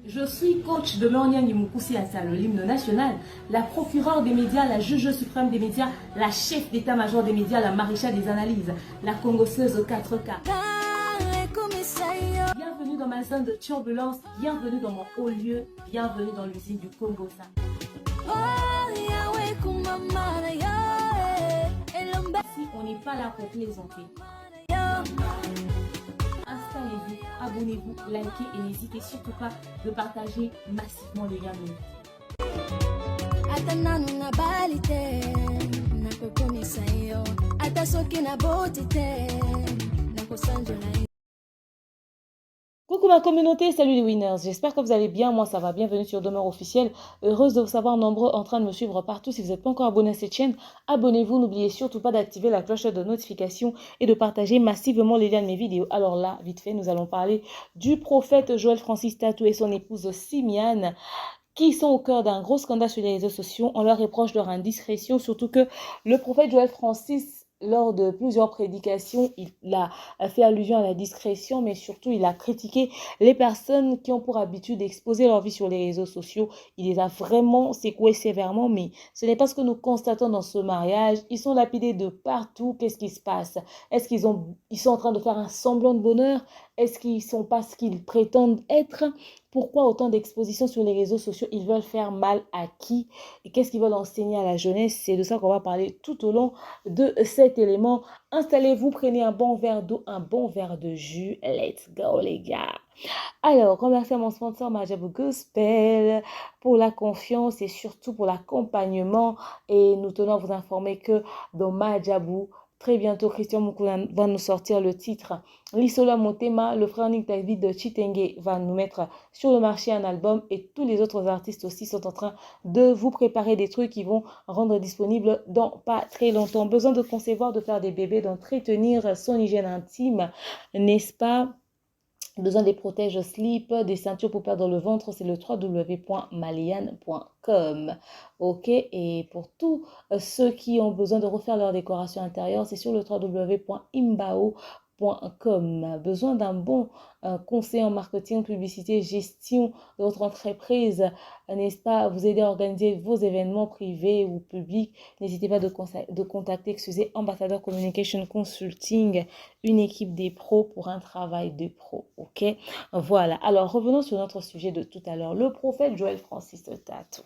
Je suis coach de Lornian Yumukusi Assa, l'hymne national, la procureure des médias, la juge suprême des médias, la chef d'état-major des médias, la maréchale des analyses, la congosseuse 4K. Bienvenue dans ma zone de turbulence, bienvenue dans mon haut lieu, bienvenue dans l'usine du Congo. Ici, on n'est pas là pour plaisanter. Installez-vous, abonnez-vous, likez et n'hésitez surtout pas de partager massivement les liens de Coucou ma communauté, salut les winners, j'espère que vous allez bien, moi ça va, bienvenue sur Demeure Officielle, heureuse de vous savoir nombreux en train de me suivre partout. Si vous n'êtes pas encore abonné à cette chaîne, abonnez-vous, n'oubliez surtout pas d'activer la cloche de notification et de partager massivement les liens de mes vidéos. Alors là, vite fait, nous allons parler du prophète Joël Francis Tatou et son épouse Simiane, qui sont au cœur d'un gros scandale sur les réseaux sociaux. On leur reproche leur indiscrétion, surtout que le prophète Joël Francis, lors de plusieurs prédications, il a fait allusion à la discrétion, mais surtout il a critiqué les personnes qui ont pour habitude d'exposer leur vie sur les réseaux sociaux. Il les a vraiment secoués sévèrement, mais ce n'est pas ce que nous constatons dans ce mariage. Ils sont lapidés de partout. Qu'est-ce qui se passe? Est-ce qu'ils sont en train de faire un semblant de bonheur? Est-ce qu'ils ne sont pas ce qu'ils prétendent être? Pourquoi autant d'expositions sur les réseaux sociaux? Ils veulent faire mal à qui? Et qu'est-ce qu'ils veulent enseigner à la jeunesse? C'est de ça qu'on va parler tout au long de cet élément. Installez-vous, prenez un bon verre d'eau, un bon verre de jus. Let's go les gars! Alors, remercier mon sponsor Majabou Gospel pour la confiance et surtout pour l'accompagnement. Et nous tenons à vous informer que dans Majabou, très bientôt, Christian Moukoula va nous sortir le titre Lisola Motema. Le frère Nick David de Chitenge va nous mettre sur le marché un album et tous les autres artistes aussi sont en train de vous préparer des trucs qui vont rendre disponibles dans pas très longtemps. Besoin de concevoir, de faire des bébés, d'entretenir son hygiène intime, n'est-ce pas? Besoin des protèges slip, des ceintures pour perdre le ventre, c'est le www.malian.com. Ok, et pour tous ceux qui ont besoin de refaire leur décoration intérieure, c'est sur le www.imbao.com. Besoin d'un bon conseil en marketing, publicité, gestion de votre entreprise, n'est-ce pas, vous aider à organiser vos événements privés ou publics, n'hésitez pas de contacter, Ambassadeur Communication Consulting, une équipe des pros pour un travail de pro, ok? Voilà, alors revenons sur notre sujet de tout à l'heure, le prophète Joël Francis Tatou.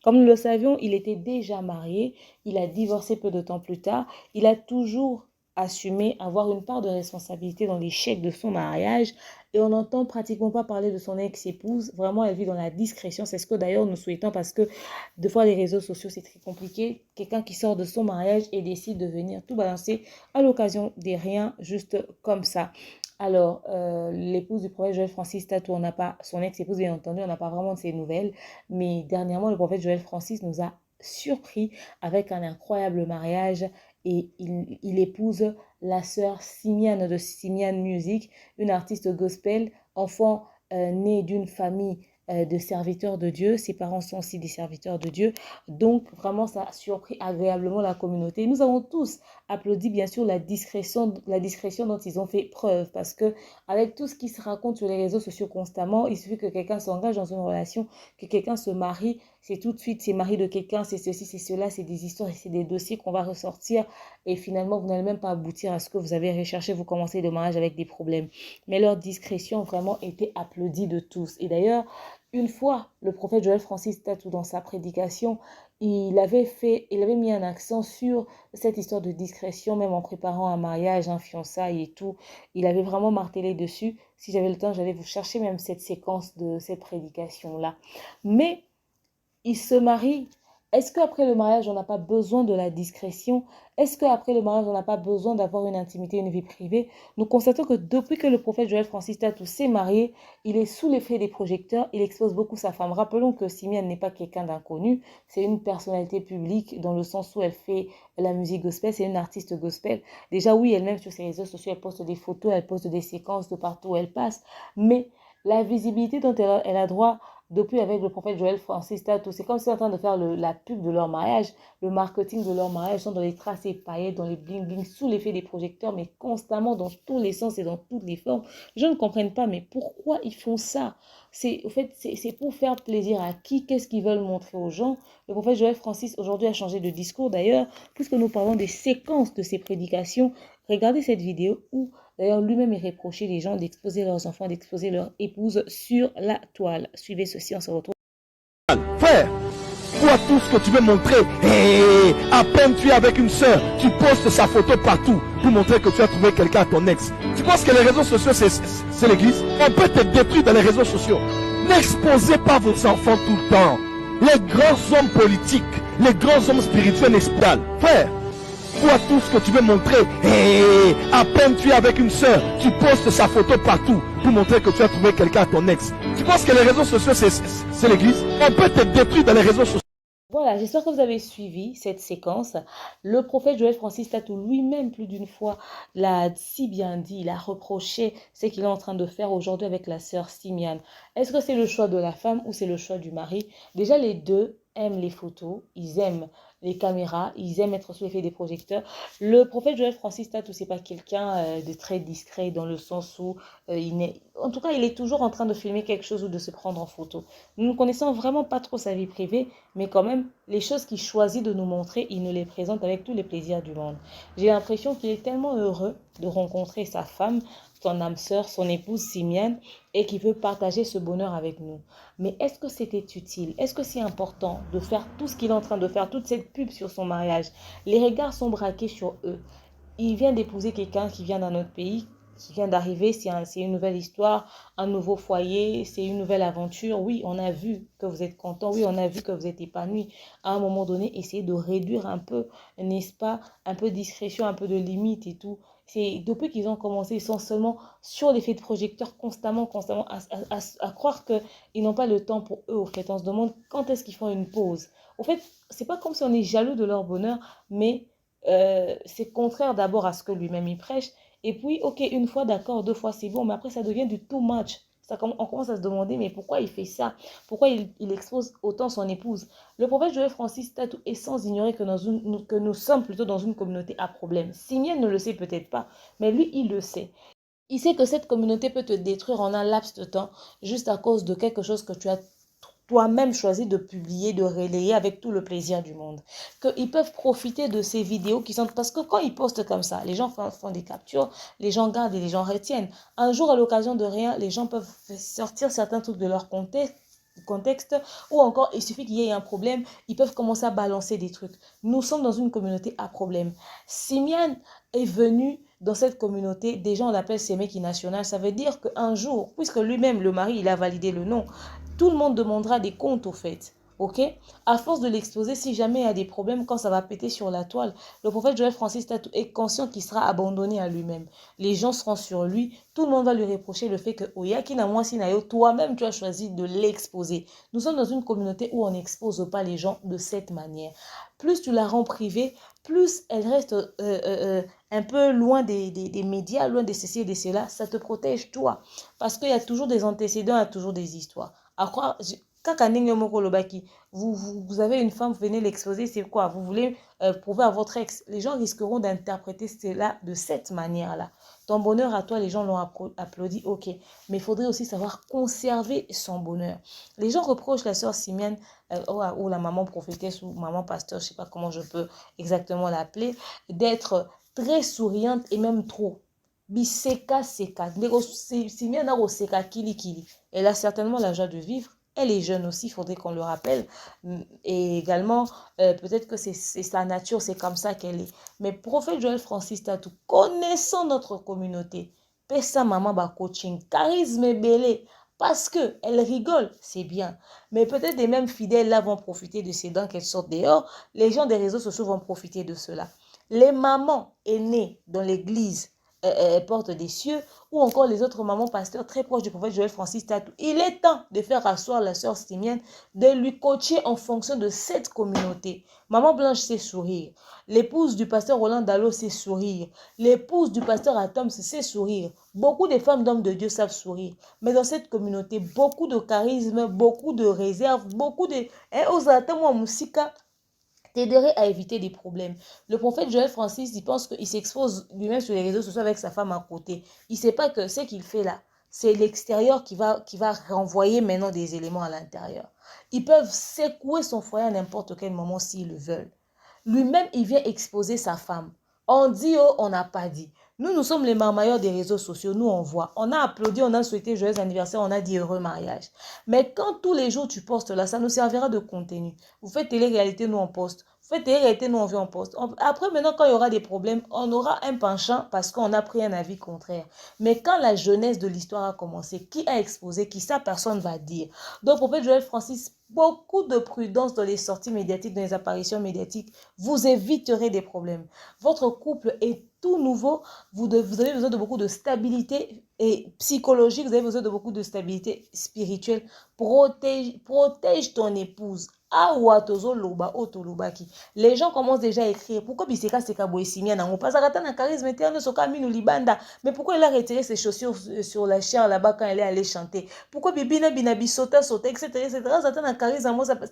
Comme nous le savions, il était déjà marié, il a divorcé peu de temps plus tard, il a toujours assumé avoir une part de responsabilité dans l'échec de son mariage et on n'entend pratiquement pas parler de son ex-épouse. Vraiment, elle vit dans la discrétion. C'est ce que d'ailleurs nous souhaitons parce que des fois les réseaux sociaux c'est très compliqué. Quelqu'un qui sort de son mariage et décide de venir tout balancer à l'occasion des riens juste comme ça. Alors, l'épouse du prophète Joël Francis Tatou, on n'a pas, son ex-épouse bien entendu, on n'a pas vraiment de ses nouvelles. Mais dernièrement, le prophète Joël Francis nous a surpris avec un incroyable mariage et il épouse la sœur Simiane de Simiane Music, une artiste gospel, enfant né d'une famille de serviteurs de Dieu. Ses parents sont aussi des serviteurs de Dieu. Donc, vraiment, ça a surpris agréablement la communauté. Nous avons tous applaudi, bien sûr, la discrétion dont ils ont fait preuve. Parce que avec tout ce qui se raconte sur les réseaux sociaux constamment, il suffit que quelqu'un s'engage dans une relation, que quelqu'un se marie, c'est tout de suite, c'est mari de quelqu'un, c'est ceci, c'est cela, c'est des histoires et c'est des dossiers qu'on va ressortir. Et finalement, vous n'allez même pas aboutir à ce que vous avez recherché. Vous commencez le mariage avec des problèmes. Mais leur discrétion vraiment était applaudie de tous. Et d'ailleurs, une fois, le prophète Joël Francis Tatou, dans sa prédication, il avait mis un accent sur cette histoire de discrétion, même en préparant un mariage, un fiançailles et tout. Il avait vraiment martelé dessus. Si j'avais le temps, j'allais vous chercher même cette séquence de cette prédication-là. Mais il se marie. Est-ce qu'après le mariage, on n'a pas besoin de la discrétion? Est-ce qu'après le mariage, on n'a pas besoin d'avoir une intimité, une vie privée? Nous constatons que depuis que le prophète Joël Francis Tatou s'est marié, il est sous l'effet des projecteurs, il expose beaucoup sa femme. Rappelons que Simiane n'est pas quelqu'un d'inconnu, c'est une personnalité publique dans le sens où elle fait la musique gospel, c'est une artiste gospel. Déjà oui, elle-même sur ses réseaux sociaux, elle poste des photos, elle poste des séquences de partout où elle passe, mais la visibilité dont elle a droit depuis avec le prophète Joël Francis Tatou. C'est comme s'ils sont en train de faire la pub de leur mariage, le marketing de leur mariage. Ils sont dans les traces et paillettes, dans les bling-bling, sous l'effet des projecteurs, mais constamment dans tous les sens et dans toutes les formes. Je ne comprends pas, mais pourquoi ils font ça? En fait, c'est pour faire plaisir à qui? Qu'est-ce qu'ils veulent montrer aux gens? Le prophète Joël Francis aujourd'hui a changé de discours d'ailleurs, puisque nous parlons des séquences de ses prédications. Regardez cette vidéo où d'ailleurs lui-même il reprochait les gens d'exposer leurs enfants, d'exposer leur épouse sur la toile. Suivez ceci, on se retrouve. Frère, vois tout ce que tu veux montrer. Et à peine tu es avec une soeur, tu postes sa photo partout pour montrer que tu as trouvé quelqu'un à ton ex. Tu penses que les réseaux sociaux, c'est l'église? On peut te détruire dans les réseaux sociaux. N'exposez pas vos enfants tout le temps. Les grands hommes politiques, les grands hommes spirituels n'exposent pas. Frère, vois tout ce que tu veux montrer. Et à peine tu es avec une soeur, tu postes sa photo partout pour montrer que tu as trouvé quelqu'un à ton ex. Tu penses que les réseaux sociaux, c'est l'église? On peut te détruire dans les réseaux sociaux. Voilà, j'espère que vous avez suivi cette séquence. Le prophète Joël Francis Tatou lui-même, plus d'une fois, l'a si bien dit, il a reproché ce qu'il est en train de faire aujourd'hui avec la sœur Simiane. Est-ce que c'est le choix de la femme ou c'est le choix du mari? Déjà, les deux aiment les photos, ils aiment les caméras, ils aiment être sous l'effet des projecteurs. Le prophète Joël Francis Tatou, c'est pas quelqu'un de très discret dans le sens où en tout cas, il est toujours en train de filmer quelque chose ou de se prendre en photo. Nous ne connaissons vraiment pas trop sa vie privée, mais quand même, les choses qu'il choisit de nous montrer, il nous les présente avec tous les plaisirs du monde. J'ai l'impression qu'il est tellement heureux de rencontrer sa femme, son âme sœur, son épouse Simiane, et qu'il veut partager ce bonheur avec nous. Mais est-ce que c'était utile? Est-ce que c'est important de faire tout ce qu'il est en train de faire, toute cette pub sur son mariage? Les regards sont braqués sur eux. Il vient d'épouser quelqu'un qui vient d'un autre pays, qui vient d'arriver, c'est une nouvelle histoire, un nouveau foyer, c'est une nouvelle aventure. Oui, on a vu que vous êtes content, oui, on a vu que vous êtes épanoui. À un moment donné, essayez de réduire un peu, n'est-ce pas, un peu de discrétion, un peu de limite et tout. C'est depuis qu'ils ont commencé, ils sont seulement sur l'effet de projecteur constamment, à croire qu'ils n'ont pas le temps pour eux, au fait. On se demande quand est-ce qu'ils font une pause. Au fait, c'est pas comme si on est jaloux de leur bonheur, mais c'est contraire d'abord à ce que lui-même il prêche. Et puis, ok, une fois d'accord, deux fois c'est bon, mais après ça devient du too much. On commence à se demander, mais pourquoi il fait ça? Pourquoi il expose autant son épouse? Le prophète Joël Francis Tatou est sans ignorer que nous sommes plutôt dans une communauté à problème. Simien ne le sait peut-être pas, mais lui, il le sait. Il sait que cette communauté peut te détruire en un laps de temps juste à cause de quelque chose que tu as toi-même choisi de publier, de relayer avec tout le plaisir du monde. Qu'ils peuvent profiter de ces vidéos qui sont... Parce que quand ils postent comme ça, les gens font des captures, les gens gardent et les gens retiennent. Un jour, à l'occasion de rien, les gens peuvent sortir certains trucs de leur contexte, ou encore il suffit qu'il y ait un problème, ils peuvent commencer à balancer des trucs. Nous sommes dans une communauté à problème. Simian est venu dans cette communauté, des gens l'appellent Semeki National, ça veut dire qu'un jour, puisque lui-même, le mari, il a validé le nom, tout le monde demandera des comptes au fait. Ok? À force de l'exposer, si jamais il y a des problèmes, quand ça va péter sur la toile, le prophète Joël Francis Tatou est conscient qu'il sera abandonné à lui-même. Les gens seront sur lui, tout le monde va lui reprocher le fait que toi-même tu as choisi de l'exposer. Nous sommes dans une communauté où on n'expose pas les gens de cette manière. Plus tu la rends privée, plus elle reste un peu loin des médias, loin de ceci et de cela, ça te protège toi. Parce qu'il y a toujours des antécédents, il y a toujours des histoires. À croire, vous avez une femme, vous venez l'exposer, c'est quoi? Vous voulez prouver à votre ex. Les gens risqueront d'interpréter cela de cette manière-là. Ton bonheur à toi, les gens l'ont applaudi, ok. Mais il faudrait aussi savoir conserver son bonheur. Les gens reprochent la sœur Simienne ou la maman prophétesse ou maman pasteur, je ne sais pas comment je peux exactement l'appeler, d'être très souriante et même trop. Biseka seka. Simienne a seka kili kili. Elle a certainement la joie de vivre. Elle est jeune aussi, il faudrait qu'on le rappelle. Et également, peut-être que c'est sa nature, c'est comme ça qu'elle est. Mais prophète Joël Francis Tatou, connaissant notre communauté, pesa maman ba coaching, charisme et belé, parce qu'elle rigole, c'est bien. Mais peut-être les mêmes fidèles là vont profiter de ces dents qu'elles sortent dehors. Les gens des réseaux sociaux vont profiter de cela. Les mamans aînées dans l'église, porte des cieux, ou encore les autres mamans pasteurs très proches du prophète Joël Francis Tatou. Il est temps de faire asseoir la sœur Simienne, de lui coacher en fonction de cette communauté. Maman Blanche sait sourire. L'épouse du pasteur Roland Dallot sait sourire. L'épouse du pasteur Atom sait sourire. Beaucoup de femmes d'hommes de Dieu savent sourire. Mais dans cette communauté, beaucoup de charisme, beaucoup de réserve, beaucoup de... Aux attentes, musika t'aiderait à éviter des problèmes. Le prophète Joël Francis, il pense qu'il s'expose lui-même sur les réseaux sociaux avec sa femme à côté. Il ne sait pas que ce qu'il fait là, c'est l'extérieur qui va renvoyer maintenant des éléments à l'intérieur. Ils peuvent secouer son foyer à n'importe quel moment s'ils le veulent. Lui-même, il vient exposer sa femme. On dit, oh, on n'a pas dit. Nous sommes les marmailleurs des réseaux sociaux. Nous, on voit. On a applaudi, on a souhaité joyeux anniversaire, on a dit heureux mariage. Mais quand tous les jours tu postes là, ça nous servira de contenu. Vous faites télé-réalité, nous on poste. Vous faites télé-réalité, nous on vient en poste. Après, maintenant, quand il y aura des problèmes, on aura un penchant parce qu'on a pris un avis contraire. Mais quand la jeunesse de l'histoire a commencé, qui a exposé, qui ça, personne va dire. Donc, prophète Joël Francis, beaucoup de prudence dans les sorties médiatiques, dans les apparitions médiatiques, vous éviterez des problèmes. Votre couple est tout nouveau, vous avez besoin de beaucoup de stabilité et psychologique, vous avez besoin de beaucoup de stabilité spirituelle. Protège ton épouse. Les gens commencent déjà à écrire. Pourquoi Biseka Seka Boesimia Nango? Parce que charisme interne Soka Minu Libanda. Mais pourquoi il a retiré ses chaussures sur la chair là-bas quand elle est allée chanter? Pourquoi Bibina Binabi sauta, etc.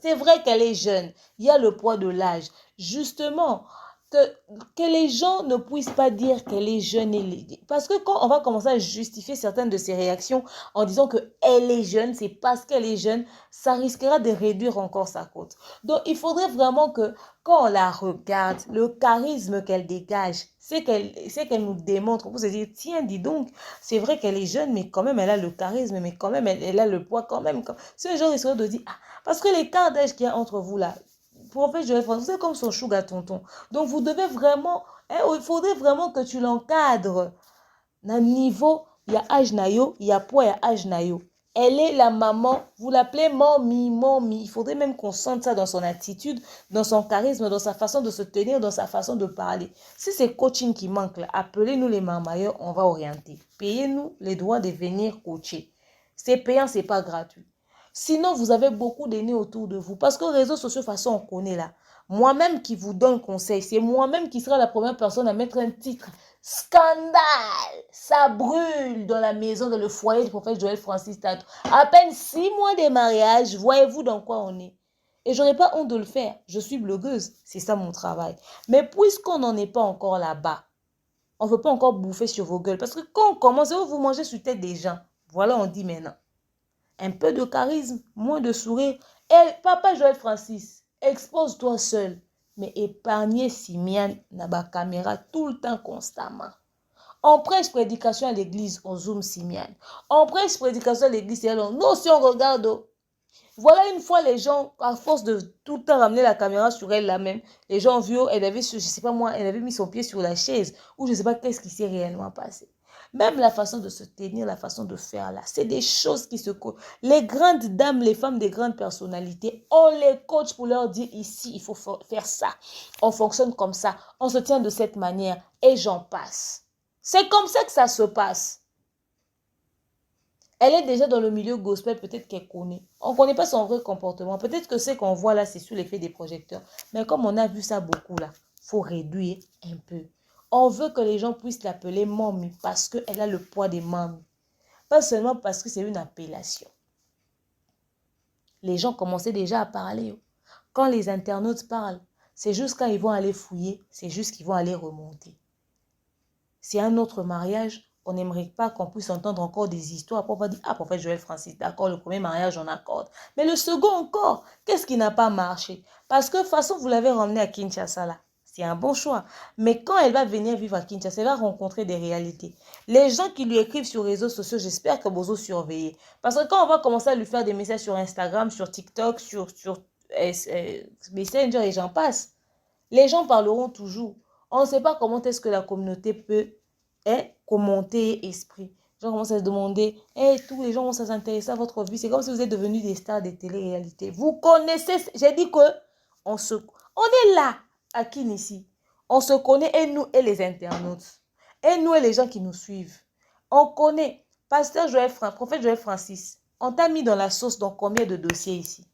C'est vrai qu'elle est jeune. Il y a le poids de l'âge. Justement, que les gens ne puissent pas dire qu'elle est jeune. Parce que quand on va commencer à justifier certaines de ses réactions en disant qu'elle est jeune, c'est parce qu'elle est jeune, ça risquera de réduire encore sa cote. Donc, il faudrait vraiment que quand on la regarde, le charisme qu'elle dégage, c'est qu'elle nous démontre. Vous allez dire, tiens, dis donc, c'est vrai qu'elle est jeune, mais quand même, elle a le charisme, mais quand même, elle a le poids quand même. C'est les gens risquent de dire, ah, parce que l'écart d'âge qu'il y a entre vous là, prophète Joël Francis, vous êtes comme son sugar tonton. Donc, vous devez vraiment, il faudrait vraiment que tu l'encadres. D'un niveau, il y a âge nayo, il y a poids, il y a âge nayo. Elle est la maman, vous l'appelez mommy, mommy. Il faudrait même qu'on sente ça dans son attitude, dans son charisme, dans sa façon de se tenir, dans sa façon de parler. Si c'est coaching qui manque, appelez-nous les marmailleurs, on va orienter. Payez-nous les droits de venir coacher. C'est payant, c'est pas gratuit. Sinon, vous avez beaucoup d'aînés autour de vous. Parce que les réseaux sociaux, de toute façon, on connaît là. Moi-même qui vous donne conseil, c'est moi-même qui sera la première personne à mettre un titre. Scandale! Ça brûle dans la maison, dans le foyer du prophète Joël Francis Tatou. À peine 6 mois de mariage, voyez-vous dans quoi on est. Et je n'aurais pas honte de le faire. Je suis blogueuse, c'est ça mon travail. Mais puisqu'on n'en est pas encore là-bas, on ne veut pas encore bouffer sur vos gueules. Parce que quand on commence, vous mangez sur tête des gens. Voilà, on dit maintenant. Un peu de charisme, moins de sourire. Et papa Joël Francis, expose-toi seul. Mais épargnez Simiane dans la caméra tout le temps, constamment. On prêche prédication à l'église, on zoome Simiane. On prêche prédication à l'église, et alors, nous, si on regarde, voilà une fois les gens, à force de tout le temps ramener la caméra sur elle là-même, les gens ont vu, elle avait, je sais pas moi, elle avait mis son pied sur la chaise, ou je sais pas qu'est-ce qui s'est réellement passé. Même la façon de se tenir, la façon de faire là, c'est des choses qui se coachent. Les grandes dames, les femmes des grandes personnalités, on les coach pour leur dire ici, il faut faire ça. On fonctionne comme ça, on se tient de cette manière et j'en passe. C'est comme ça que ça se passe. Elle est déjà dans le milieu gospel, peut-être qu'elle connaît. On ne connaît pas son vrai comportement. Peut-être que ce qu'on voit là, c'est sous l'effet des projecteurs. Mais comme on a vu ça beaucoup là, il faut réduire un peu. On veut que les gens puissent l'appeler mamie parce qu'elle a le poids des mamies. Pas seulement parce que c'est une appellation. Les gens commençaient déjà à parler. Quand les internautes parlent, c'est juste quand ils vont aller fouiller, c'est juste qu'ils vont aller remonter. C'est un autre mariage. On n'aimerait pas qu'on puisse entendre encore des histoires. Après, on va dire, ah, prophète Joël Francis, d'accord, le premier mariage, on accorde. Mais le second encore, qu'est-ce qui n'a pas marché? Parce que, de toute façon, vous l'avez ramené à Kinshasa, là. C'est un bon choix. Mais quand elle va venir vivre à Kinshasa, elle va rencontrer des réalités. Les gens qui lui écrivent sur les réseaux sociaux, j'espère que vous surveillez. Parce que quand on va commencer à lui faire des messages sur Instagram, sur TikTok, sur Messenger et j'en passe, les gens parleront toujours. On ne sait pas comment est-ce que la communauté peut commenter esprit. Les gens commencent à se demander, tous les gens vont s'intéresser à votre vie. C'est comme si vous êtes devenus des stars des télé-réalités. Vous connaissez, j'ai dit que on est là, à Kinshasa. On se connaît, et nous et les internautes. Et nous et les gens qui nous suivent, on connaît. Prophète Joël Francis, on t'a mis dans la sauce dans combien de dossiers ici?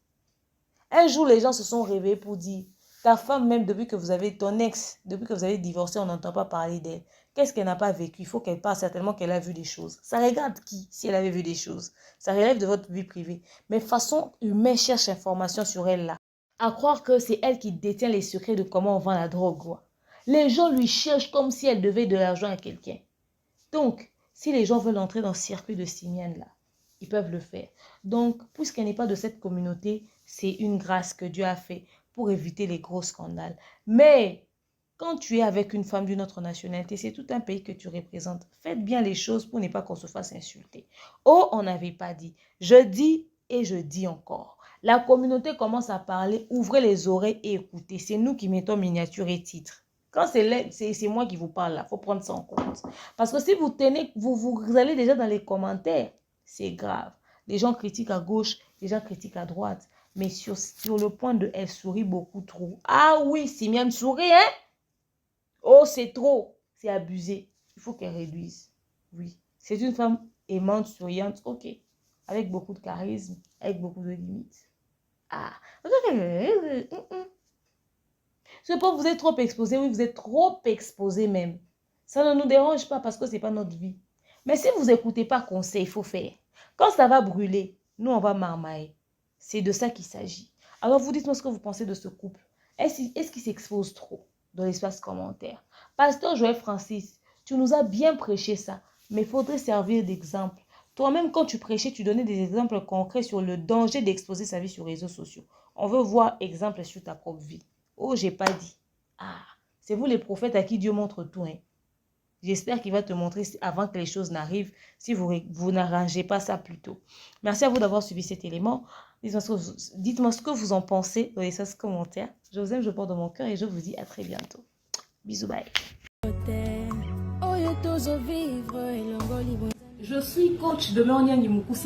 Un jour, les gens se sont réveillés pour dire, ta femme même, depuis que vous avez, ton ex, depuis que vous avez divorcé, on n'entend pas parler d'elle. Qu'est-ce qu'elle n'a pas vécu? Il faut qu'elle parle, certainement qu'elle a vu des choses. Ça regarde qui, si elle avait vu des choses? Ça relève de votre vie privée. Mais façon humaine cherche information sur elle là. À croire que c'est elle qui détient les secrets de comment on vend la drogue. Quoi. Les gens lui cherchent comme si elle devait de l'argent à quelqu'un. Donc, si les gens veulent entrer dans ce circuit de simienne là, ils peuvent le faire. Donc, puisqu'elle n'est pas de cette communauté, c'est une grâce que Dieu a fait pour éviter les gros scandales. Mais, quand tu es avec une femme d'une autre nationalité, c'est tout un pays que tu représentes. Faites bien les choses pour ne pas qu'on se fasse insulter. Oh, on n'avait pas dit. Je dis et je dis encore. La communauté commence à parler, ouvrez les oreilles et écoutez. C'est nous qui mettons miniature et titre. Quand c'est moi qui vous parle là, il faut prendre ça en compte. Parce que si vous tenez, vous allez déjà dans les commentaires, c'est grave. Les gens critiquent à gauche, les gens critiquent à droite. Mais sur le point de elle sourit beaucoup trop. Ah oui, Simiane sourit, hein? Oh, c'est trop. C'est abusé. Il faut qu'elle réduise. Oui. C'est une femme aimante, souriante, ok. Avec beaucoup de charisme, avec beaucoup de limites. Ah. C'est pas vous êtes trop exposé, oui, vous êtes trop exposé même. Ça ne nous dérange pas parce que ce n'est pas notre vie. Mais si vous n'écoutez pas conseil, il faut faire. Quand ça va brûler, nous, on va marmailler. C'est de ça qu'il s'agit. Alors, vous dites-moi ce que vous pensez de ce couple. Est-ce qu'il s'expose trop dans l'espace commentaire? Pasteur Joël Francis, tu nous as bien prêché ça, mais il faudrait servir d'exemple. Toi-même, quand tu prêchais, tu donnais des exemples concrets sur le danger d'exposer sa vie sur les réseaux sociaux. On veut voir exemple sur ta propre vie. Oh, j'ai pas dit. Ah, c'est vous les prophètes à qui Dieu montre tout. Hein. J'espère qu'il va te montrer avant que les choses n'arrivent, si vous n'arrangez pas ça plus tôt. Merci à vous d'avoir suivi cet élément. Dites-moi ce que vous en pensez dans les commentaires. Je vous aime, je porte dans mon cœur et je vous dis à très bientôt. Bisous, bye. Je suis coach de Méonian Mukusi.